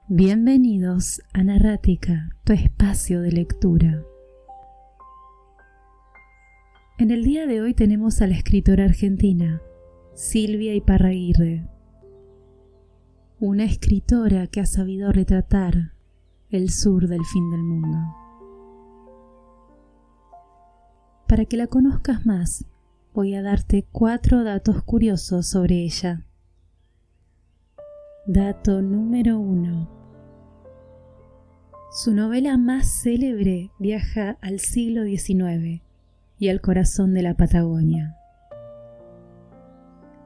Bienvenidos a Narrática, tu espacio de lectura. En el día de hoy tenemos a la escritora argentina Silvia Iparraguirre, una escritora que ha sabido retratar el sur del fin del mundo. Para que la conozcas más, voy a darte 4 datos curiosos sobre ella. Dato número 1. Su novela más célebre viaja al siglo XIX y al corazón de la Patagonia.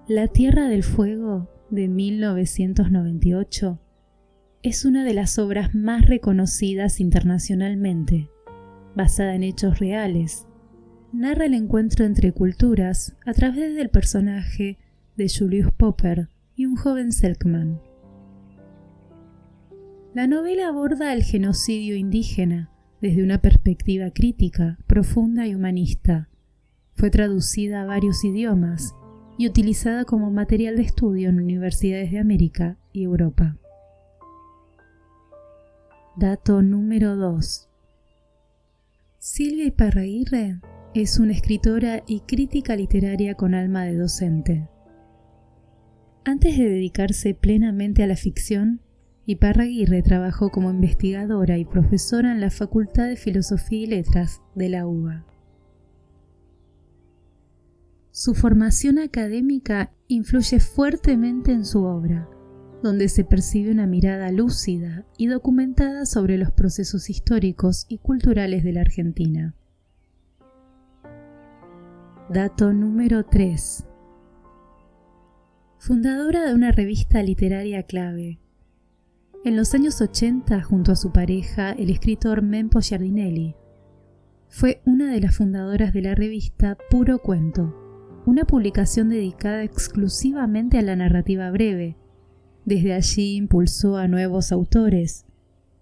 La Tierra del Fuego, de 1998, es una de las obras más reconocidas internacionalmente. Basada en hechos reales, narra el encuentro entre culturas a través del personaje de Julius Popper y un joven Selkman. La novela aborda el genocidio indígena desde una perspectiva crítica, profunda y humanista. Fue traducida a varios idiomas y utilizada como material de estudio en universidades de América y Europa. Dato número 2. Silvia Iparraguirre es una escritora y crítica literaria con alma de docente. Antes de dedicarse plenamente a la ficción, Iparraguirre trabajó como investigadora y profesora en la Facultad de Filosofía y Letras de la UBA. Su formación académica influye fuertemente en su obra, donde se percibe una mirada lúcida y documentada sobre los procesos históricos y culturales de la Argentina. Dato número 3. Fundadora de una revista literaria clave. En los años 80, junto a su pareja, el escritor Mempo Giardinelli, fue una de las fundadoras de la revista Puro Cuento, una publicación dedicada exclusivamente a la narrativa breve. Desde allí impulsó a nuevos autores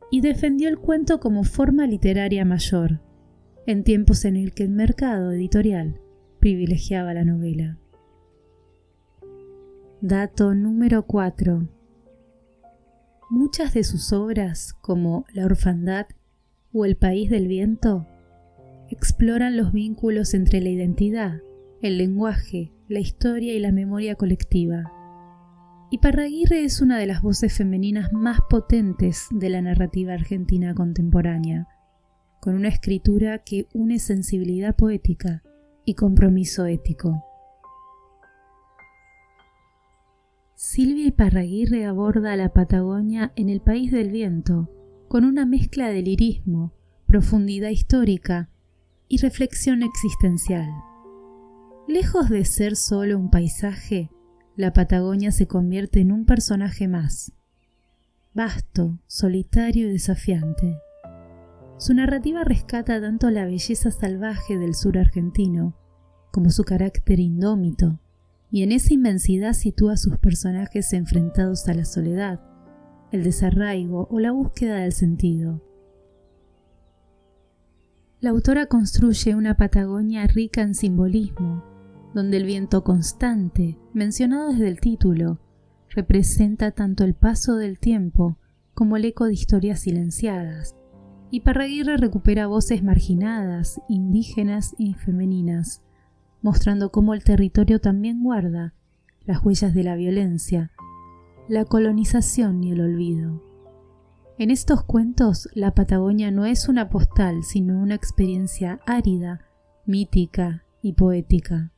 y defendió el cuento como forma literaria mayor, en tiempos en el que el mercado editorial privilegiaba la novela. Dato número 4. Muchas de sus obras, como La Orfandad o El País del Viento, exploran los vínculos entre la identidad, el lenguaje, la historia y la memoria colectiva. Iparraguirre es una de las voces femeninas más potentes de la narrativa argentina contemporánea, con una escritura que une sensibilidad poética y compromiso ético. Silvia Iparraguirre aborda a la Patagonia en El País del Viento con una mezcla de lirismo, profundidad histórica y reflexión existencial. Lejos de ser solo un paisaje, la Patagonia se convierte en un personaje más, vasto, solitario y desafiante. Su narrativa rescata tanto la belleza salvaje del sur argentino como su carácter indómito, y en esa inmensidad sitúa a sus personajes enfrentados a la soledad, el desarraigo o la búsqueda del sentido. La autora construye una Patagonia rica en simbolismo, donde el viento constante, mencionado desde el título, representa tanto el paso del tiempo como el eco de historias silenciadas. Iparraguirre recupera voces marginadas, indígenas y femeninas, mostrando cómo el territorio también guarda las huellas de la violencia, la colonización y el olvido. En estos cuentos, la Patagonia no es una postal, sino una experiencia árida, mítica y poética.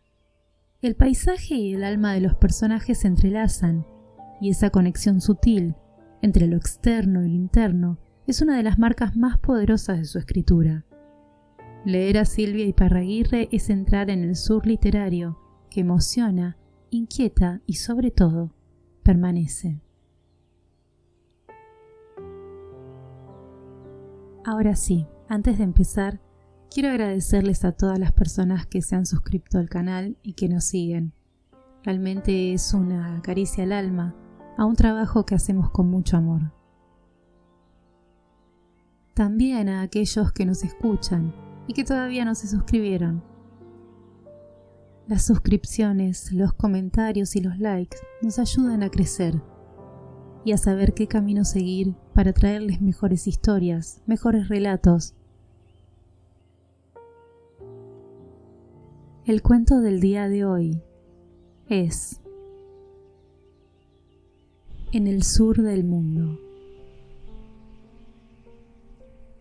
El paisaje y el alma de los personajes se entrelazan, y esa conexión sutil entre lo externo y lo interno es una de las marcas más poderosas de su escritura. Leer a Silvia Iparraguirre es entrar en el sur literario que emociona, inquieta y, sobre todo, permanece. Ahora sí, antes de empezar, quiero agradecerles a todas las personas que se han suscrito al canal y que nos siguen. Realmente es una caricia al alma a un trabajo que hacemos con mucho amor. También a aquellos que nos escuchan y que todavía no se suscribieron. Las suscripciones, los comentarios y los likes nos ayudan a crecer. y a saber qué camino seguir para traerles mejores historias, mejores relatos. El cuento del día de hoy es En el sur del mundo.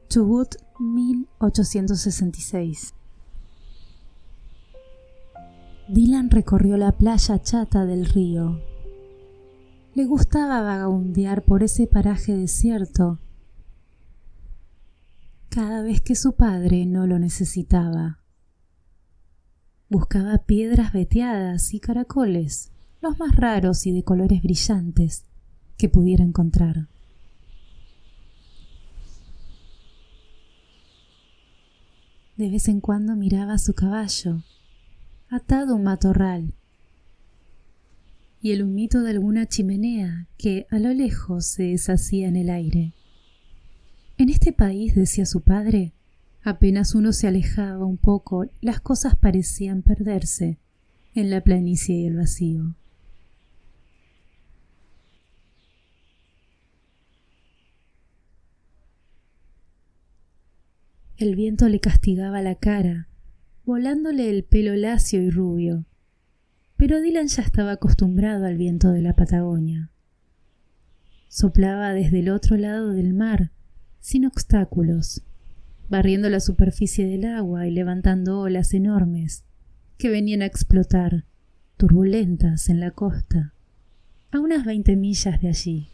Chubut, 1866. Dylan recorrió la playa chata del río. Le gustaba vagabundear por ese paraje desierto cada vez que su padre no lo necesitaba. Buscaba piedras veteadas y caracoles, los más raros y de colores brillantes que pudiera encontrar. De vez en cuando miraba a su caballo, atado a un matorral, y el humito de alguna chimenea que a lo lejos se deshacía en el aire. En este país, decía su padre, apenas uno se alejaba un poco, las cosas parecían perderse en la planicie y el vacío. El viento le castigaba la cara, volándole el pelo lacio y rubio, pero Dylan ya estaba acostumbrado al viento de la Patagonia. Soplaba desde el otro lado del mar, sin obstáculos, barriendo la superficie del agua y levantando olas enormes que venían a explotar, turbulentas en la costa, a unas 20 millas de allí.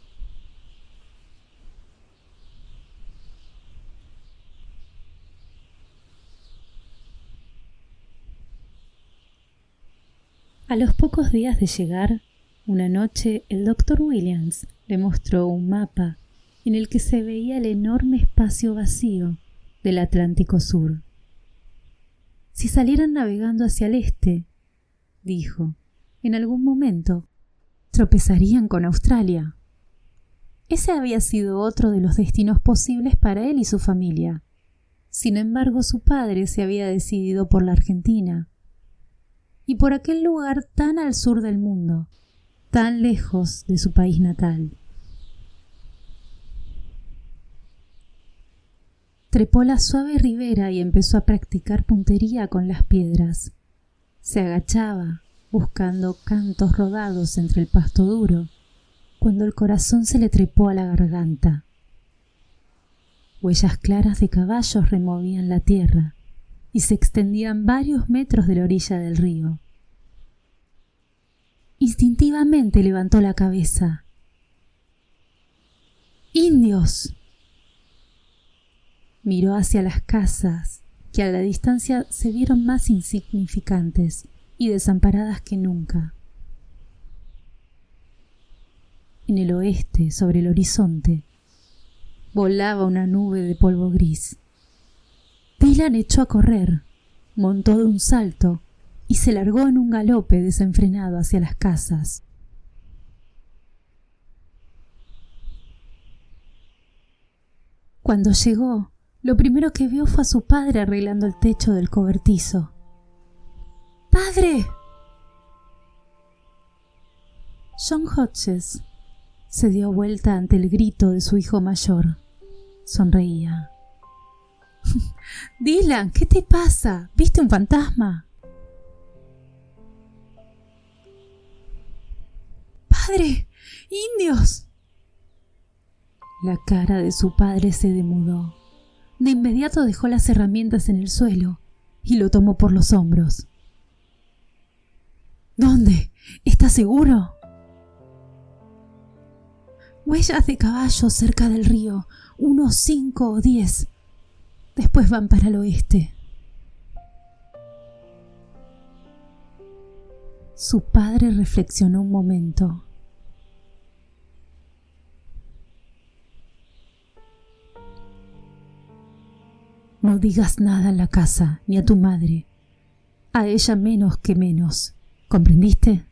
A los pocos días de llegar, una noche el Dr. Williams le mostró un mapa en el que se veía el enorme espacio vacío del Atlántico Sur. Si salieran navegando hacia el este, dijo, en algún momento tropezarían con Australia. Ese había sido otro de los destinos posibles para él y su familia. Sin embargo, su padre se había decidido por la Argentina, y por aquel lugar tan al sur del mundo, tan lejos de su país natal. Trepó la suave ribera y empezó a practicar puntería con las piedras. Se agachaba, buscando cantos rodados entre el pasto duro, cuando el corazón se le trepó a la garganta. Huellas claras de caballos removían la tierra y se extendían varios metros de la orilla del río. Instintivamente levantó la cabeza. ¡Indios! Miró hacia las casas, que a la distancia se vieron más insignificantes y desamparadas que nunca. En el oeste, sobre el horizonte, volaba una nube de polvo gris. Dylan echó a correr, montó de un salto y se largó en un galope desenfrenado hacia las casas. Cuando llegó, lo primero que vio fue a su padre arreglando el techo del cobertizo. ¡Padre! John Hodges se dio vuelta ante el grito de su hijo mayor. Sonreía. Dylan, ¿qué te pasa? ¿Viste un fantasma? ¡Padre! ¡Indios! La cara de su padre se demudó. De inmediato dejó las herramientas en el suelo y lo tomó por los hombros. ¿Dónde? ¿Estás seguro? Huellas de caballos cerca del río, unos 5 o 10. Después van para el oeste. Su padre reflexionó un momento. No digas nada en la casa, ni a tu madre. A ella menos que menos. ¿Comprendiste?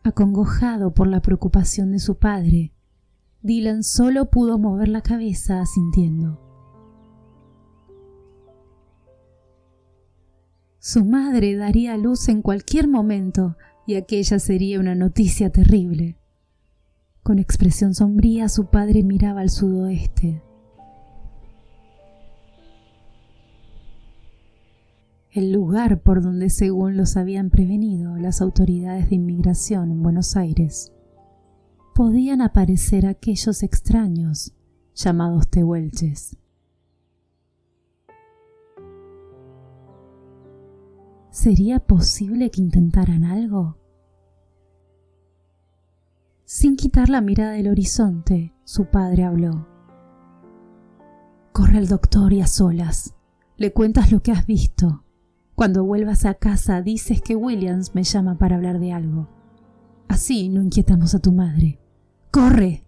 Acongojado por la preocupación de su padre, Dylan solo pudo mover la cabeza asintiendo. Su madre daría a luz en cualquier momento y aquella sería una noticia terrible. Con expresión sombría, su padre miraba al sudoeste. El lugar por donde, según los habían prevenido las autoridades de inmigración en Buenos Aires, podían aparecer aquellos extraños llamados tehuelches. ¿Sería posible que intentaran algo? Sin quitar la mirada del horizonte, su padre habló. Corre al doctor y a solas. Le cuentas lo que has visto. Cuando vuelvas a casa dices que Williams me llama para hablar de algo. Así no inquietamos a tu madre. ¡Corre!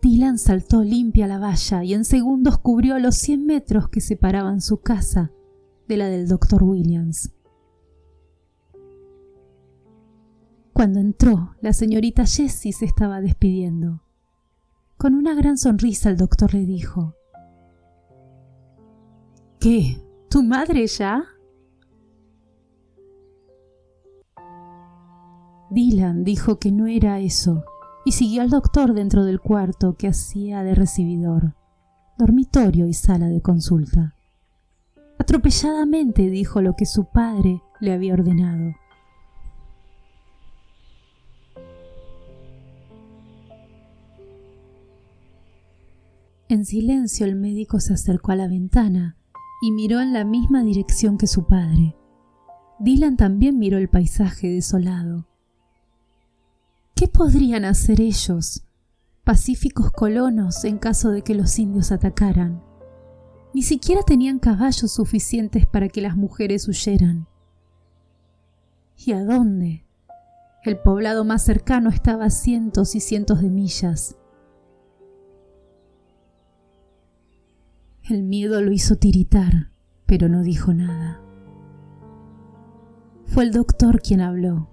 Dylan saltó limpia la valla y en segundos cubrió los 100 metros que separaban su casa de la del Dr. Williams. Cuando entró, la señorita Jessie se estaba despidiendo. Con una gran sonrisa el doctor le dijo: ¿Qué? ¿Tu madre ya? Dylan dijo que no era eso y siguió al doctor dentro del cuarto que hacía de recibidor, dormitorio y sala de consulta. Atropelladamente dijo lo que su padre le había ordenado. En silencio el médico se acercó a la ventana y miró en la misma dirección que su padre. Dylan también miró el paisaje desolado. ¿Qué podrían hacer ellos, pacíficos colonos, en caso de que los indios atacaran? Ni siquiera tenían caballos suficientes para que las mujeres huyeran. ¿Y a dónde? El poblado más cercano estaba a cientos y cientos de millas. El miedo lo hizo tiritar, pero no dijo nada. Fue el doctor quien habló.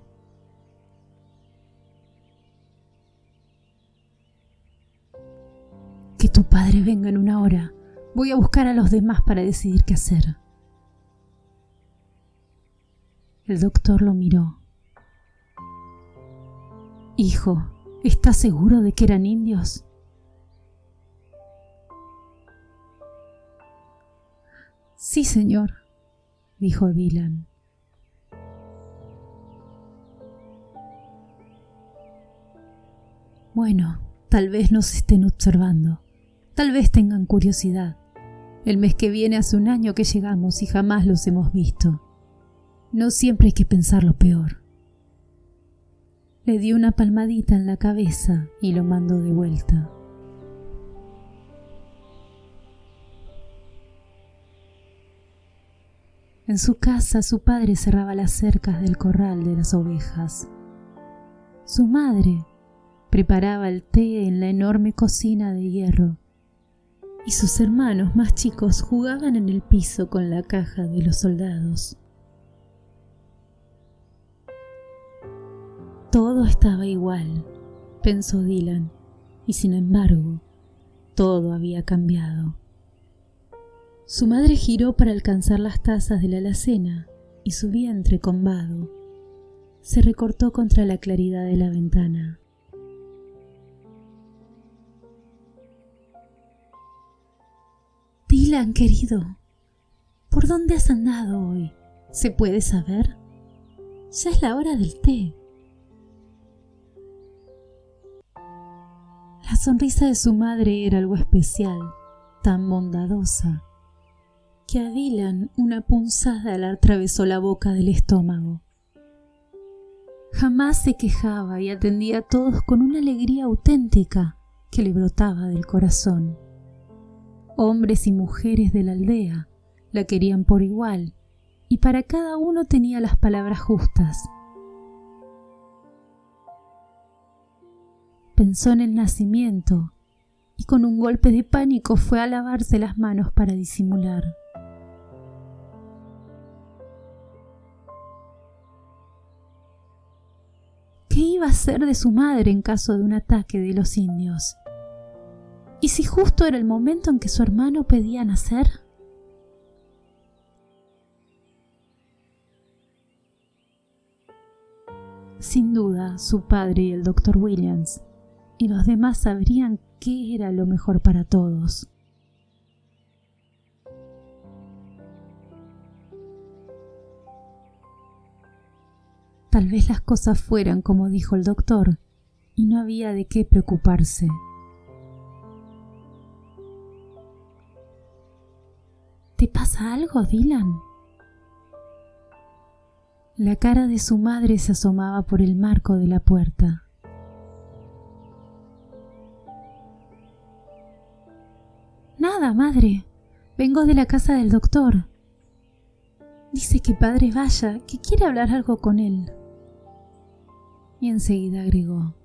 Que tu padre venga en 1 hora. Voy a buscar a los demás para decidir qué hacer. El doctor lo miró. Hijo, ¿estás seguro de que eran indios? Sí, señor, dijo Dylan. Bueno, tal vez nos estén observando. Tal vez tengan curiosidad. El mes que viene hace 1 año que llegamos y jamás los hemos visto. No siempre hay que pensar lo peor. Le dio una palmadita en la cabeza y lo mandó de vuelta. En su casa, su padre cerraba las cercas del corral de las ovejas. Su madre preparaba el té en la enorme cocina de hierro y sus hermanos más chicos jugaban en el piso con la caja de los soldados. Todo estaba igual, pensó Dylan, y sin embargo, todo había cambiado. Su madre giró para alcanzar las tazas de la alacena y su vientre combado se recortó contra la claridad de la ventana. Dylan, querido, ¿por dónde has andado hoy? ¿Se puede saber? Ya es la hora del té. La sonrisa de su madre era algo especial, tan bondadosa, que a Dylan una punzada le atravesó la boca del estómago. Jamás se quejaba y atendía a todos con una alegría auténtica que le brotaba del corazón. Hombres y mujeres de la aldea la querían por igual y para cada uno tenía las palabras justas. Pensó en el nacimiento y con un golpe de pánico fue a lavarse las manos para disimular. ¿Qué iba a hacer de su madre en caso de un ataque de los indios? ¿Y si justo era el momento en que su hermano pedía nacer? Sin duda, su padre y el Dr. Williams y los demás sabrían qué era lo mejor para todos. Tal vez las cosas fueran como dijo el doctor, y no había de qué preocuparse. ¿Te pasa algo, Dylan? La cara de su madre se asomaba por el marco de la puerta. Nada, madre. Vengo de la casa del doctor. Dice que padre vaya, que quiere hablar algo con él. Y enseguida agregó: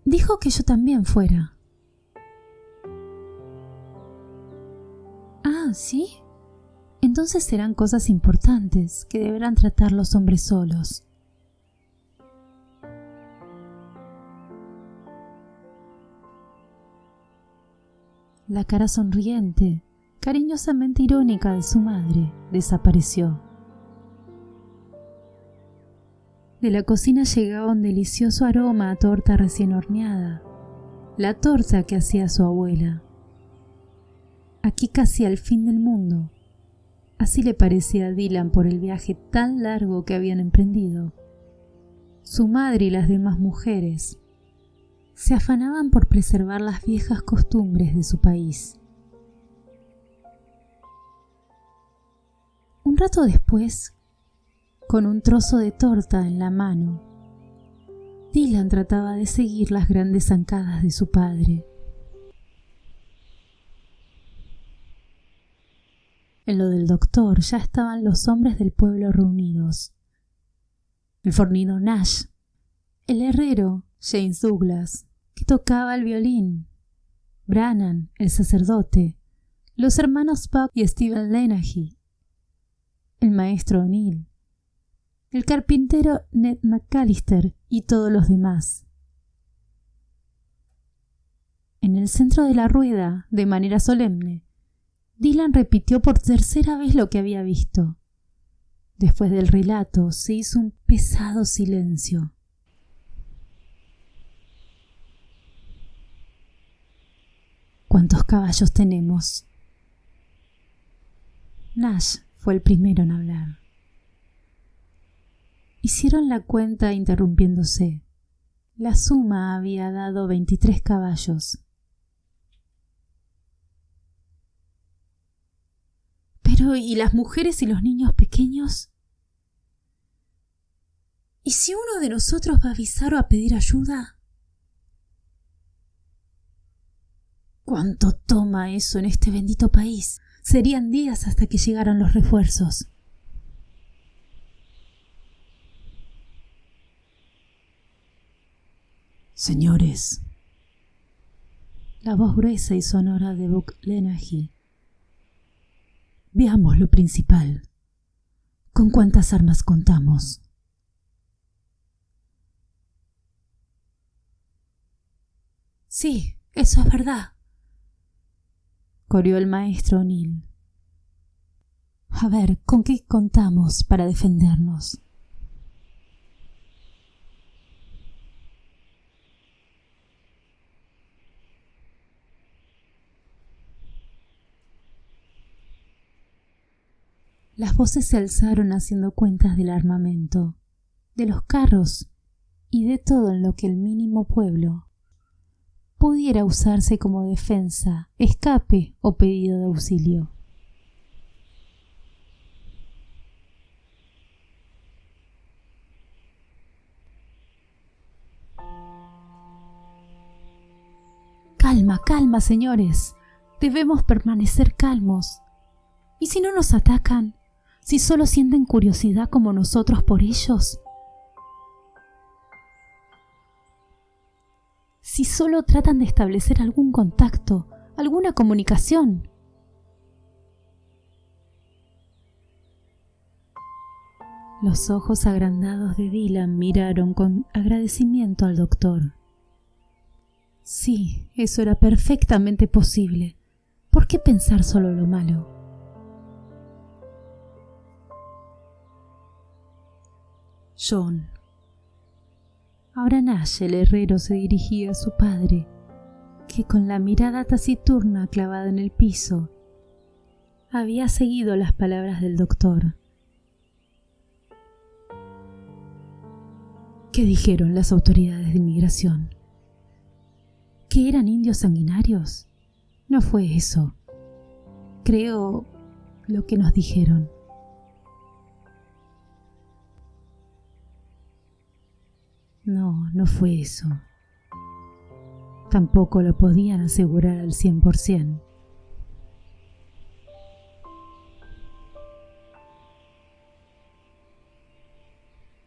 dijo que yo también fuera. Ah, ¿sí? Entonces serán cosas importantes que deberán tratar los hombres solos. La cara sonriente, cariñosamente irónica de su madre desapareció. De la cocina llegaba un delicioso aroma a torta recién horneada, la torta que hacía su abuela. Aquí casi al fin del mundo. Así le parecía a Dylan por el viaje tan largo que habían emprendido. Su madre y las demás mujeres se afanaban por preservar las viejas costumbres de su país. Un rato después, con un trozo de torta en la mano, Dylan trataba de seguir las grandes zancadas de su padre. En lo del doctor ya estaban los hombres del pueblo reunidos. El fornido Nash, el herrero James Douglas, que tocaba el violín, Brannan, el sacerdote, los hermanos Buck y Stephen Lenahy, el maestro O'Neill, el carpintero Ned McAllister y todos los demás. En el centro de la rueda, de manera solemne, Dylan repitió por tercera vez lo que había visto. Después del relato se hizo un pesado silencio. ¿Cuántos caballos tenemos? Nash fue el primero en hablar. Hicieron la cuenta interrumpiéndose. La suma había dado 23 caballos. Pero, ¿y las mujeres y los niños pequeños? ¿Y si uno de nosotros va a avisar o a pedir ayuda? ¿Cuánto toma eso en este bendito país? Serían días hasta que llegaran los refuerzos. Señores, la voz gruesa y sonora de Buck Lenahy. Veamos lo principal. ¿Con cuántas armas contamos? Sí, eso es verdad, coreó el maestro O'Neill. A ver, ¿con qué contamos para defendernos? Las voces se alzaron haciendo cuentas del armamento, de los carros y de todo en lo que el mínimo pueblo pudiera usarse como defensa, escape o pedido de auxilio. Calma, calma, señores. Debemos permanecer calmos. ¿Y si no nos atacan? ¿Si solo sienten curiosidad como nosotros por ellos? ¿Si solo tratan de establecer algún contacto, alguna Los ojos agrandados de Dylan miraron con agradecimiento al doctor. Sí, eso era perfectamente posible. ¿Por qué pensar solo lo malo? John. Ahora Nash, el herrero, se dirigía a su padre, que con la mirada taciturna clavada en el piso, había seguido las palabras del doctor. ¿Qué dijeron las autoridades de inmigración? ¿Que eran indios sanguinarios? No fue eso. Creo lo que nos dijeron. No, no fue eso. Tampoco lo podían asegurar al 100%.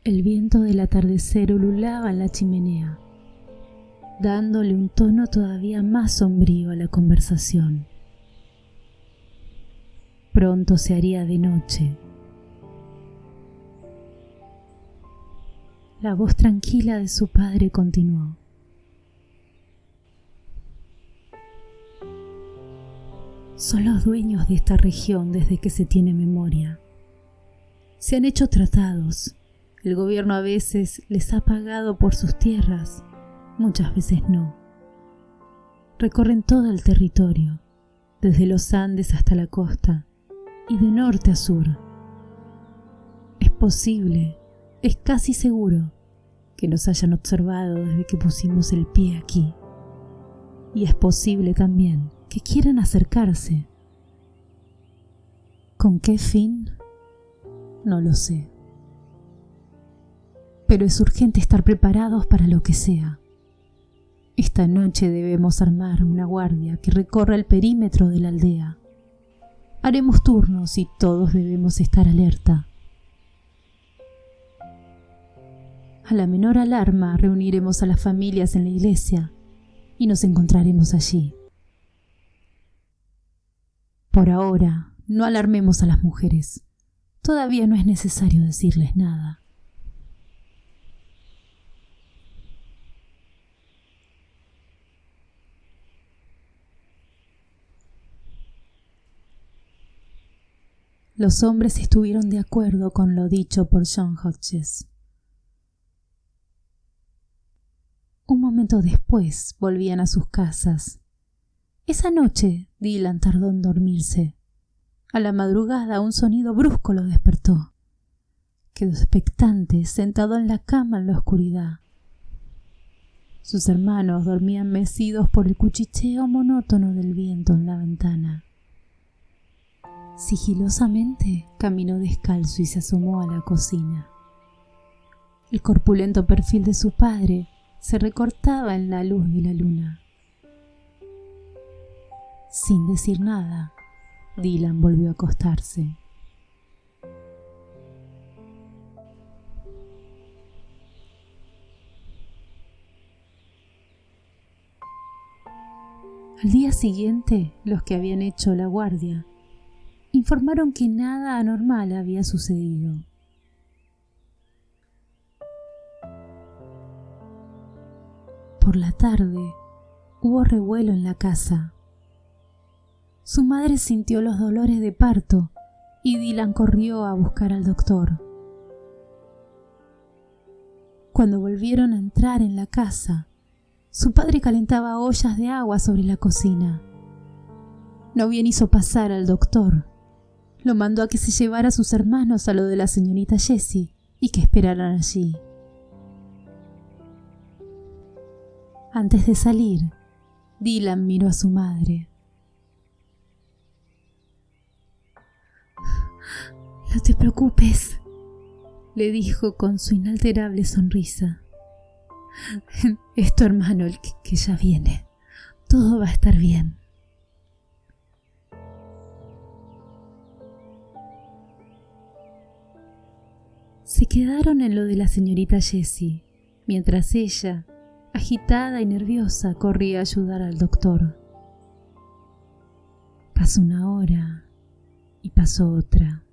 El viento del atardecer ululaba en la chimenea, dándole un tono todavía más sombrío a la conversación. Pronto se haría de noche. La voz tranquila de su padre continuó. Son los dueños de esta región desde que se tiene memoria. Se han hecho tratados. El gobierno a veces les ha pagado por sus tierras, muchas veces no. Recorren todo el territorio, desde los Andes hasta la costa y de norte a sur. Es posible, es casi seguro, que nos hayan observado desde que pusimos el pie aquí. Y es posible también que quieran acercarse. ¿Con qué fin? No lo sé. Pero es urgente estar preparados para lo que sea. Esta noche debemos armar una guardia que recorra el perímetro de la aldea. Haremos turnos y todos debemos estar alerta. A la menor alarma reuniremos a las familias en la iglesia y nos encontraremos allí. Por ahora, no alarmemos a las mujeres. Todavía no es necesario decirles nada. Los hombres estuvieron de acuerdo con lo dicho por John Hodges. Un momento después volvían a sus casas. Esa noche Dylan tardó en dormirse. A la madrugada un sonido brusco lo despertó. Quedó expectante, sentado en la cama en la oscuridad. Sus hermanos dormían mecidos por el cuchicheo monótono del viento en la ventana. Sigilosamente caminó descalzo y se asomó a la cocina. El corpulento perfil de su padre se recortaba en la luz de la luna. Sin decir nada, Dylan volvió a acostarse. Al día siguiente, los que habían hecho la guardia informaron que nada anormal había sucedido. Por la tarde, hubo revuelo en la casa. Su madre sintió los dolores de parto y Dylan corrió a buscar al doctor. Cuando volvieron a entrar en la casa, su padre calentaba ollas de agua sobre la cocina. No bien hizo pasar al doctor. Lo mandó a que se llevara a sus hermanos a lo de la señorita Jessie y que esperaran allí. Antes de salir, Dylan miró a su madre. «No te preocupes», le dijo con su inalterable sonrisa. «Es tu hermano el que ya viene. Todo va a estar bien». Se quedaron en lo de la señorita Jessie, mientras ella, agitada y nerviosa, corría a ayudar al doctor. Pasó una hora y pasó otra.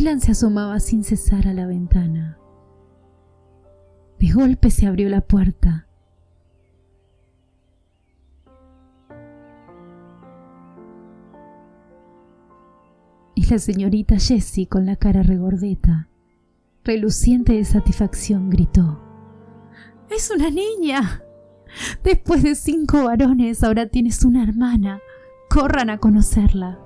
Dylan se asomaba sin cesar a la ventana. De golpe se abrió la puerta. Y la señorita Jessie, con la cara regordeta, reluciente de satisfacción, gritó: ¡Es una niña! Después de 5 varones, ahora tienes una hermana. Corran a conocerla.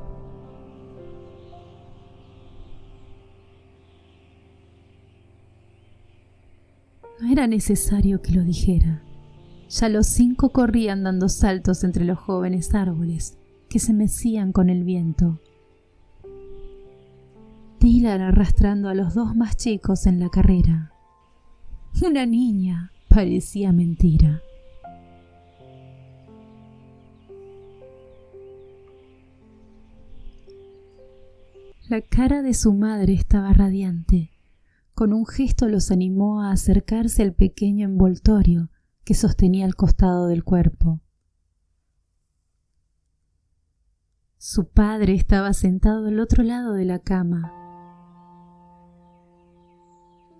No era necesario que lo dijera. Ya los 5 corrían dando saltos entre los jóvenes árboles que se mecían con el viento. Dylan arrastrando a los 2 más chicos en la carrera. Una niña, parecía mentira. La cara de su madre estaba radiante. Con un gesto los animó a acercarse al pequeño envoltorio que sostenía al costado del cuerpo. Su padre estaba sentado al otro lado de la cama.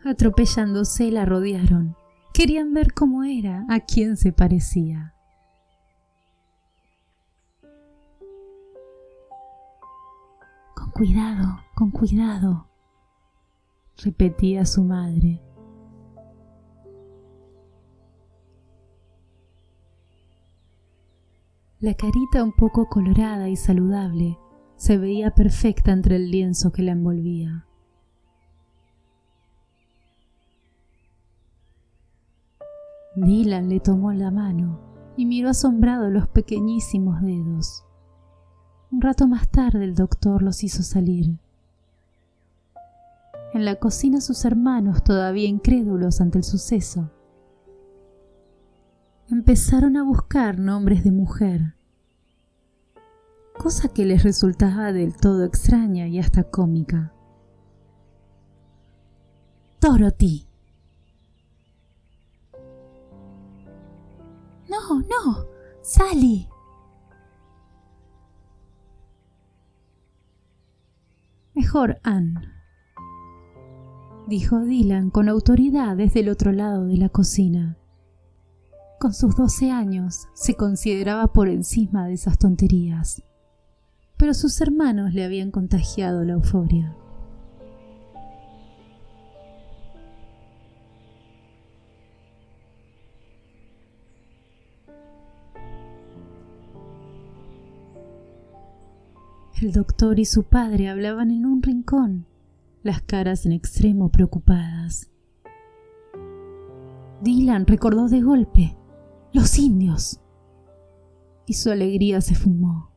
Atropellándose, la rodearon. Querían ver cómo era, a quién se parecía. Con cuidado, repetía su madre. La carita un poco colorada y saludable se veía perfecta entre el lienzo que la envolvía. Dylan le tomó la mano y miró asombrado los pequeñísimos dedos. Un rato más tarde el doctor los hizo salir. En la cocina sus hermanos, todavía incrédulos ante el suceso, empezaron a buscar nombres de mujer, cosa que les resultaba del todo extraña y hasta cómica. Dorothy. No, Sally. Mejor Anne, dijo Dylan con autoridad desde el otro lado de la cocina. Con sus 12 años se consideraba por encima de esas tonterías, pero sus hermanos le habían contagiado la euforia. El doctor y su padre hablaban en un rincón, las caras en extremo preocupadas. Dylan recordó de golpe: ¡los indios! Y su alegría se fumó.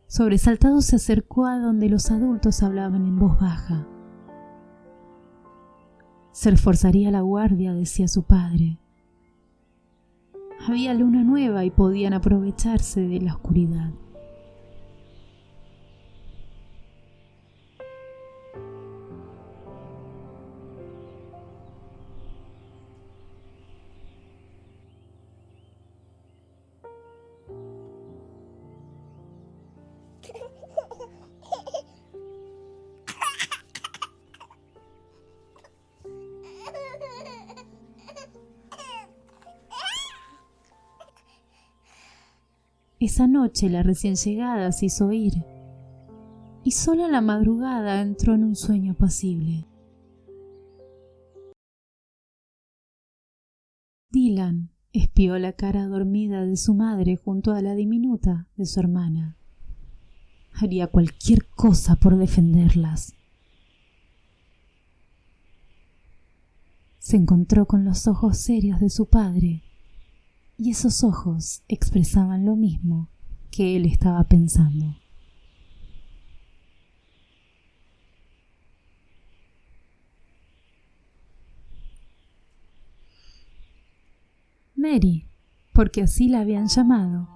Sobresaltado se acercó a donde los adultos hablaban en voz baja. Se reforzaría la guardia, decía su padre. Había luna nueva y podían aprovecharse de la oscuridad. Esa noche la recién llegada se hizo oír, y solo a la madrugada entró en un sueño apacible. Dylan espió la cara dormida de su madre junto a la diminuta de su hermana. Haría cualquier cosa por defenderlas. Se encontró con los ojos serios de su padre, y esos ojos expresaban lo mismo que él estaba pensando. Mary, porque así la habían llamado,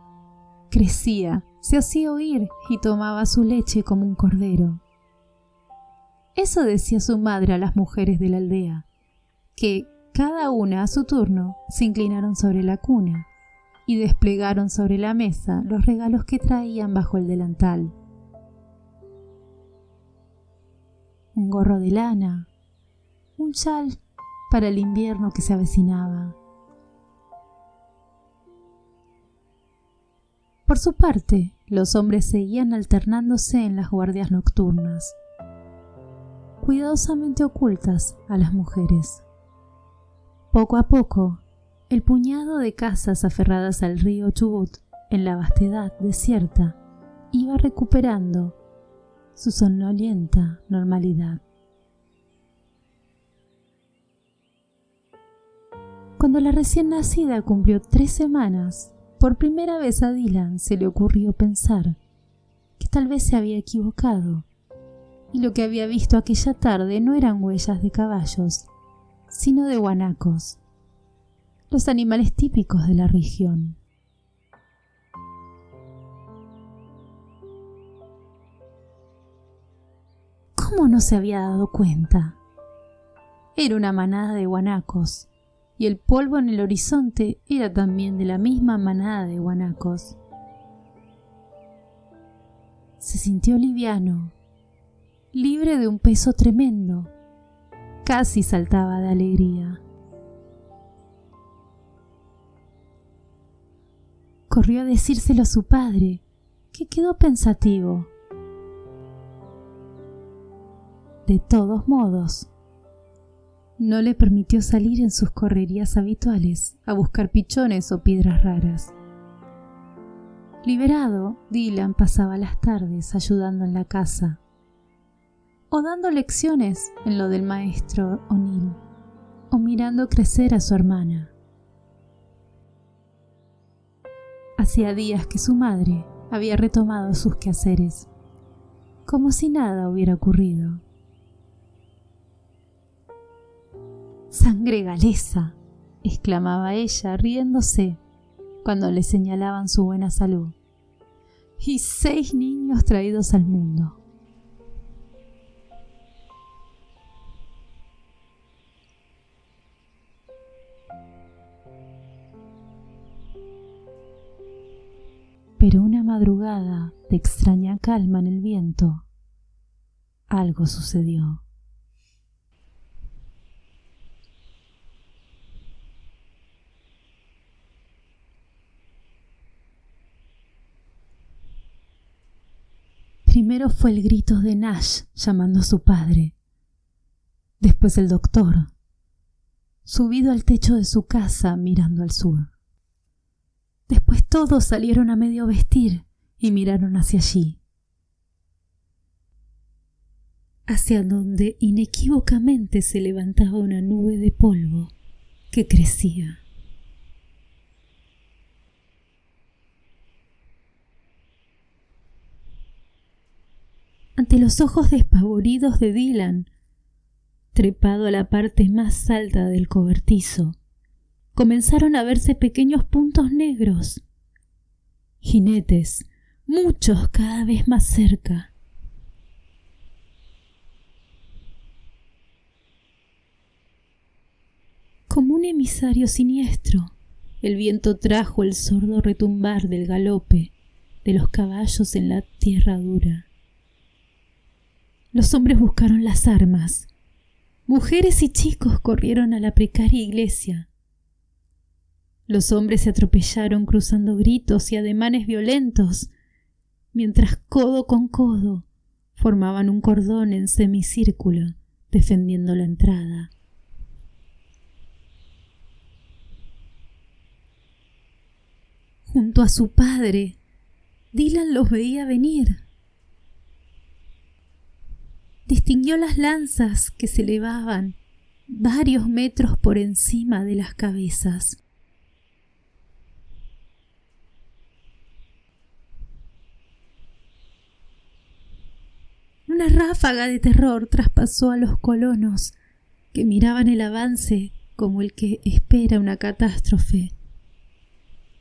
crecía, se hacía oír y tomaba su leche como un cordero. Eso decía su madre a las mujeres de la aldea, que cada una a su turno se inclinaron sobre la cuna y desplegaron sobre la mesa los regalos que traían bajo el delantal. un gorro de lana, un chal para el invierno que se avecinaba. Por su parte, los hombres seguían alternándose en las guardias nocturnas, cuidadosamente ocultas a las mujeres. Poco a poco, el puñado de casas aferradas al río Chubut en la vastedad desierta iba recuperando su somnolienta normalidad. Cuando la recién nacida cumplió 3 semanas, por primera vez a Dylan se le ocurrió pensar que tal vez se había equivocado y lo que había visto aquella tarde no eran huellas de caballos, sino de guanacos, los animales típicos de la región. ¿Cómo no se había dado cuenta? Era una manada de guanacos, y el polvo en el horizonte era también de la misma manada de guanacos. Se sintió liviano, libre de un peso tremendo. Casi saltaba de alegría. Corrió a decírselo a su padre, que quedó pensativo. De todos modos, no le permitió salir en sus correrías habituales a buscar pichones o piedras raras. Liberado, Dylan pasaba las tardes ayudando en la casa o dando lecciones en lo del maestro O'Neill o mirando crecer a su hermana. Hacía días que su madre había retomado sus quehaceres, como si nada hubiera ocurrido. «¡Sangre galesa!», exclamaba ella, riéndose, cuando le señalaban su buena salud. «Y 6 niños traídos al mundo». Pero una madrugada de extraña calma en el viento, algo sucedió. Primero fue el grito de Nash llamando a su padre, después el doctor, subido al techo de su casa mirando al sur. Después todos salieron a medio vestir y miraron hacia allí, hacia donde inequívocamente se levantaba una nube de polvo que crecía. Ante los ojos despavoridos de Dylan, trepado a la parte más alta del cobertizo, comenzaron a verse pequeños puntos negros. Jinetes, muchos cada vez más cerca. Como un emisario siniestro, el viento trajo el sordo retumbar del galope de los caballos en la tierra dura. Los hombres buscaron las armas. Mujeres y chicos corrieron a la precaria iglesia. Los hombres se atropellaron cruzando gritos y ademanes violentos, mientras codo con codo formaban un cordón en semicírculo defendiendo la entrada. Junto a su padre, Dylan los veía venir. Distinguió las lanzas que se elevaban varios metros por encima de las cabezas. Una ráfaga de terror traspasó a los colonos, que miraban el avance como el que espera una catástrofe,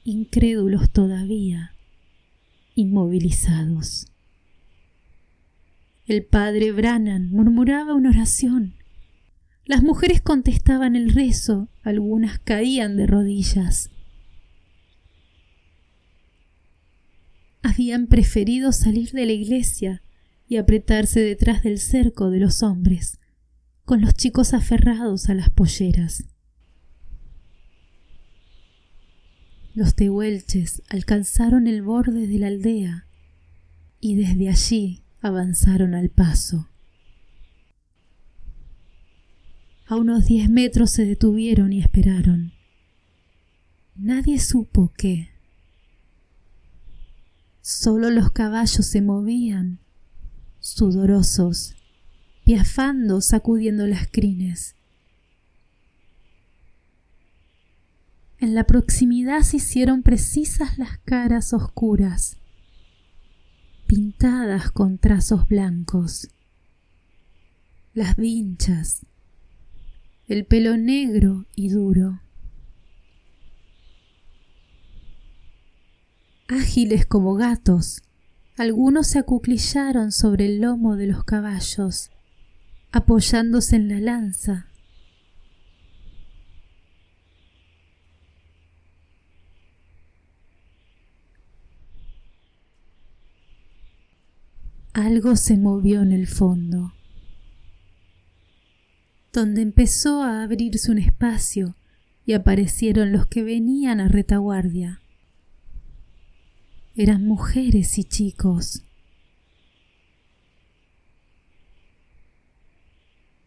incrédulos todavía, inmovilizados. El padre Brannan murmuraba una oración. Las mujeres contestaban el rezo, algunas caían de rodillas. Habían preferido salir de la iglesia y apretarse detrás del cerco de los hombres, con los chicos aferrados a las polleras. Los tehuelches alcanzaron el borde de la aldea y desde allí avanzaron al paso. A unos 10 metros se detuvieron y esperaron. Nadie supo qué. Solo los caballos se movían, sudorosos, piafando, sacudiendo las crines. En la proximidad se hicieron precisas las caras oscuras, pintadas con trazos blancos, las vinchas, el pelo negro y duro. Ágiles como gatos, algunos se acuclillaron sobre el lomo de los caballos, apoyándose en la lanza. Algo se movió en el fondo, donde empezó a abrirse un espacio y aparecieron los que venían a retaguardia. Eran mujeres y chicos.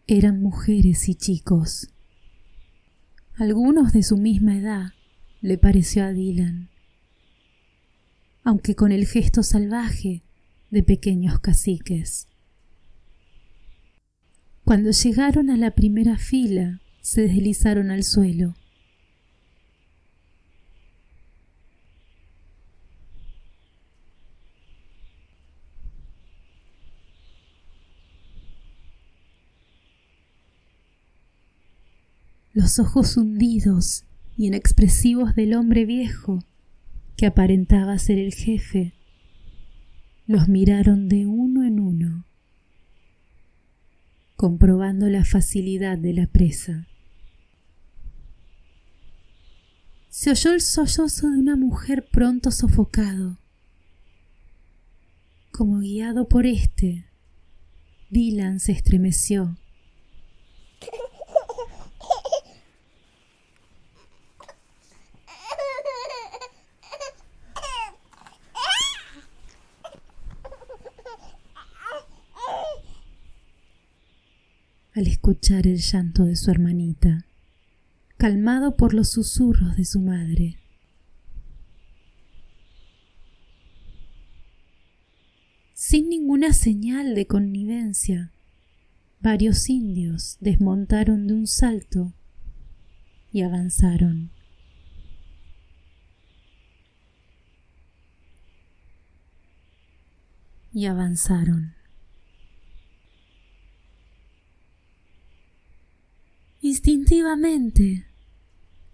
Eran mujeres y chicos. Algunos de su misma edad, le pareció a Dylan, aunque con el gesto salvaje de pequeños caciques. Cuando llegaron a la primera fila, se deslizaron al suelo. Los ojos hundidos y inexpresivos del hombre viejo, que aparentaba ser el jefe, los miraron de uno en uno, comprobando la facilidad de la presa. Se oyó el sollozo de una mujer pronto sofocado. Como guiado por Dylan se estremeció. Al escuchar el llanto de su hermanita, calmado por los susurros de su madre. Sin ninguna señal de connivencia, varios indios desmontaron de un salto y avanzaron. Y avanzaron. Instintivamente,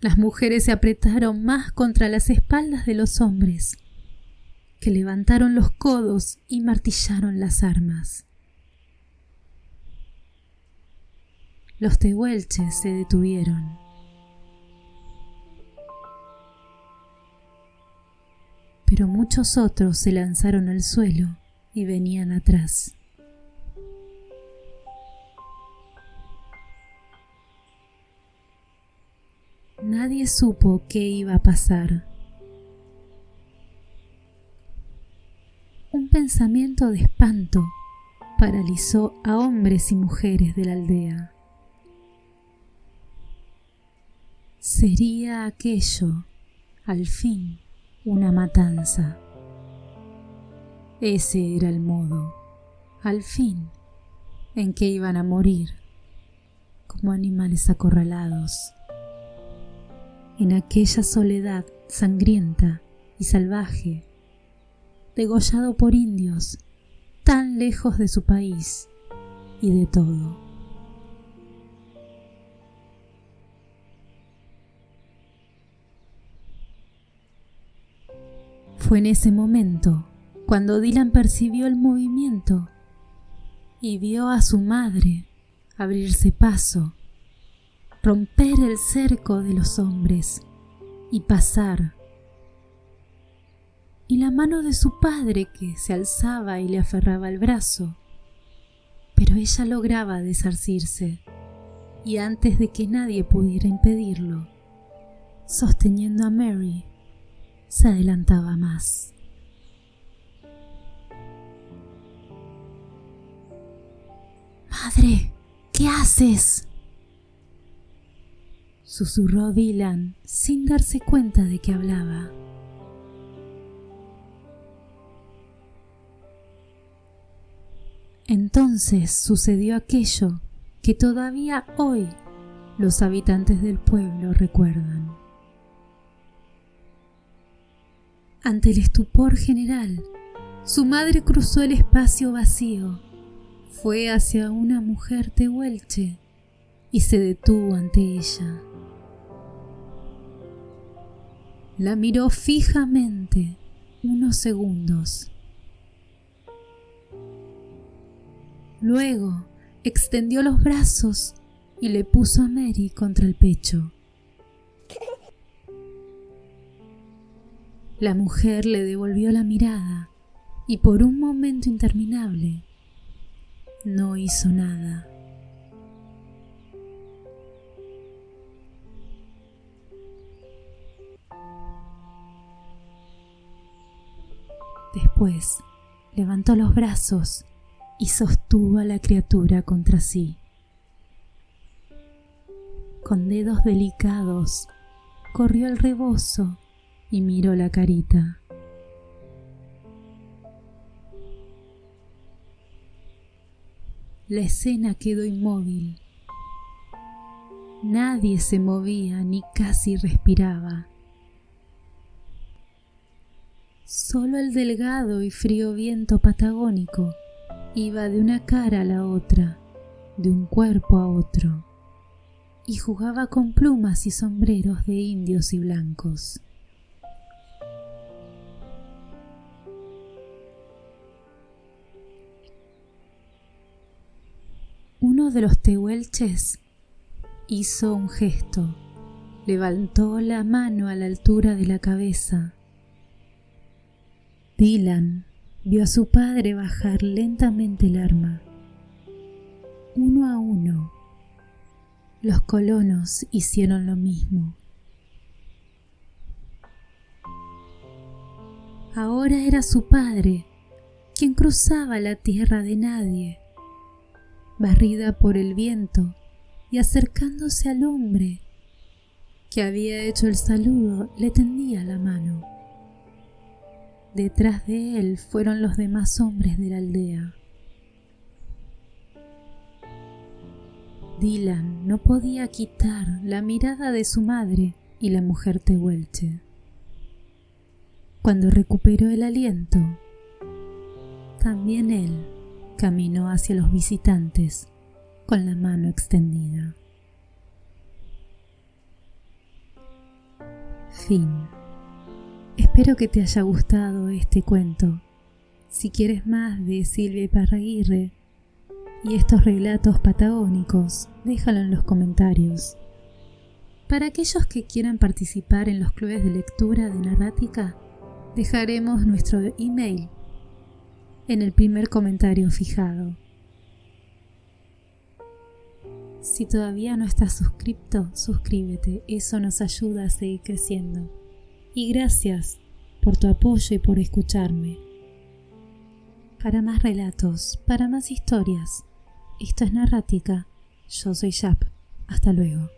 las mujeres se apretaron más contra las espaldas de los hombres, que levantaron los codos y martillaron las armas. Los tehuelches se detuvieron. Pero muchos otros se lanzaron al suelo y venían atrás. Nadie supo qué iba a pasar. Un pensamiento de espanto paralizó a hombres y mujeres de la aldea. Sería aquello, al fin, una matanza. Ese era el modo, al fin, en que iban a morir, como animales acorralados. En aquella soledad sangrienta y salvaje, degollado por indios tan lejos de su país y de todo. Fue en ese momento cuando Dylan percibió el movimiento y vio a su madre abrirse paso, romper el cerco de los hombres y pasar, y la mano de su padre que se alzaba y le aferraba el brazo pero ella lograba desasirse, y antes de que nadie pudiera impedirlo, sosteniendo a Mary, se adelantaba más. «Madre, ¿qué haces?», susurró Dylan sin darse cuenta de que hablaba. Entonces sucedió aquello que todavía hoy los habitantes del pueblo recuerdan. Ante el estupor general, su madre cruzó el espacio vacío, fue hacia una mujer tehuelche y se detuvo ante ella. La miró fijamente unos segundos. Luego extendió los brazos y le puso a Mary contra el pecho. La mujer le devolvió la mirada y por un momento interminable no hizo nada. Después levantó los brazos y sostuvo a la criatura contra sí. Con dedos delicados corrió el rebozo y miró la carita. La escena quedó inmóvil. Nadie se movía ni casi respiraba. Solo el delgado y frío viento patagónico iba de una cara a la otra, de un cuerpo a otro, y jugaba con plumas y sombreros de indios y blancos. Uno de los tehuelches hizo un gesto, levantó la mano a la altura de la cabeza. Dylan vio a su padre bajar lentamente el arma. Uno a uno, los colonos hicieron lo mismo. Ahora era su padre quien cruzaba la tierra de nadie, barrida por el viento y acercándose al hombre que había hecho el saludo, le tendía la mano. Detrás de él fueron los demás hombres de la aldea. Dylan no podía quitar la mirada de su madre y la mujer tehuelche. Cuando recuperó el aliento, también él caminó hacia los visitantes con la mano extendida. Fin. Espero que te haya gustado este cuento. Si quieres más de Silvia Iparraguirre y estos relatos patagónicos, déjalo en los comentarios. Para aquellos que quieran participar en los clubes de lectura de Narrática, dejaremos nuestro email en el primer comentario fijado. Si todavía no estás suscrito, suscríbete, eso nos ayuda a seguir creciendo. Y gracias por tu apoyo y por escucharme. Para más relatos, para más historias, esto es Narrática, yo soy Yap. Hasta luego.